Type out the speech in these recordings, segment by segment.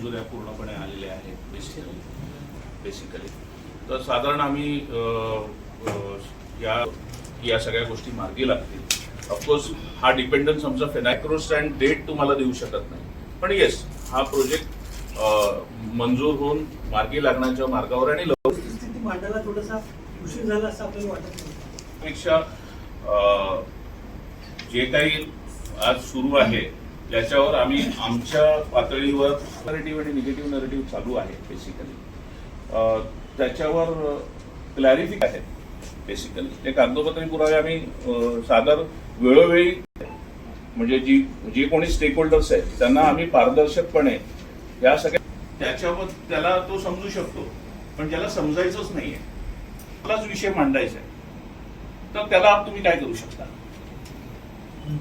मंजुऱ्या पूर्णपणे आलेल्या आहेत बेसिकली. तर साधारण आम्ही या सगळ्या गोष्टी मार्गी लागतील. ऑफकोर्स हा डिपेंडन्स आमचा फेनायक्रोस्ट अँड डेट तुम्हाला देऊ शकत नाही, पण येस हा प्रोजेक्ट मंजूर होऊन मार्गी लागण्याच्या मार्गावर आणि स्थिती मांडायला थोडासा उशीर झाला असं आपल्याला वाटत नाही. पेक्षा जे काही आज सुरू आहे त्याच्यावर आम्ही आमच्या पातळीवर नरेटिव्ह आणि निगेटिव्ह नरेटिव्ह चालू आहे बेसिकली. त्याच्यावर क्लॅरिफिक आहे बेसिकली. ते कागदोपत्री पुरावे आम्ही सादर वेळोवेळी म्हणजे जी कोणी स्टेक होल्डर्स आहेत त्यांना आम्ही पारदर्शकपणे या सगळ्या त्याच्यावर त्याला तो समजू शकतो, पण ज्याला समजायचंच नाहीये त्यालाच विषय मांडायचा आहे तर त्याला तुम्ही काय करू शकता.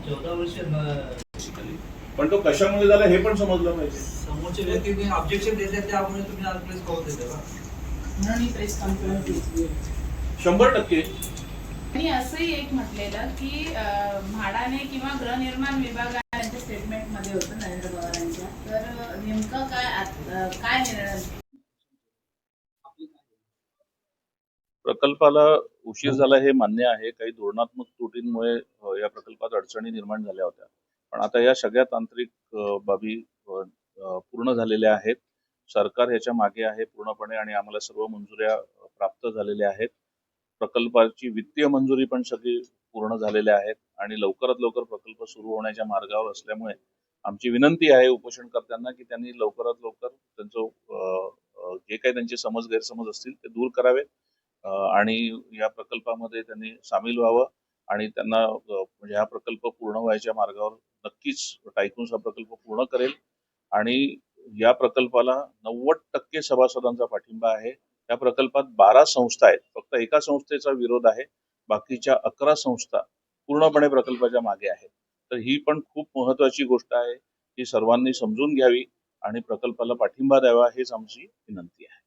14 वर्ष बेसिकली पण तो कशामुळे झाला हे पण समजलं पाहिजे. समोरच्या व्यक्तीने ऑब्जेक्शन दिले त्यामुळे तुम्ही आज प्रेस कॉल देता का? म्हणून प्रेस कॉन्फरन्स घेतली. 100%. आणि असंही एक म्हटलेलं की म्हाडाने किंवा गृहनिर्माण विभागाने त्यांच्या स्टेटमेंटमध्ये होतं नरेंद्र पवारांच्या, तर नेमकं काय निर्णय. प्रकल्पाला उशीर झाला हे मान्य आहे. काही धोरणात्मक त्रुटींमुळे या प्रकल्पात अडचणी निर्माण झाल्या होत्या, पण आता या सगळ्या तांत्रिक बाबी पूर्ण झालेल्या आहेत. सरकार ह्याच्या मागे आहे पूर्णपणे आणि आम्हाला सर्व मंजुऱ्या प्राप्त झालेल्या आहेत. प्रकल्पाची वित्तीय मंजुरी पण सगळी पूर्ण झालेल्या आहेत आणि लवकरात लवकर प्रकल्प सुरू होण्याच्या मार्गावर असल्यामुळे आमची विनंती आहे उपोषणकर्त्यांना की त्यांनी लवकरात लवकर त्यांचं जे काही त्यांचे गैरसमज असतील ते दूर करावेत आणि या प्रकल्पामध्ये त्यांनी सामील व्हावं आणि त्यांना म्हणजे हा प्रकल्प पूर्ण व्हायच्या मार्गावर नक्कीच टायकून्स हा प्रकल्प पूर्ण करेल आणि या प्रकल्पाला 90% सभासदांचा पाठिंबा आहे. या प्रकल्पात 12 संस्था आहेत, फक्त एका संस्थेचा विरोध आहे, बाकीच्या 11 संस्था पूर्णपणे प्रकल्पाच्या मागे आहेत. तर ही पण खूप महत्वाची गोष्ट आहे, ही सर्वांनी समजून घ्यावी आणि प्रकल्पाला पाठिंबा द्यावा हेच आमची विनंती आहे.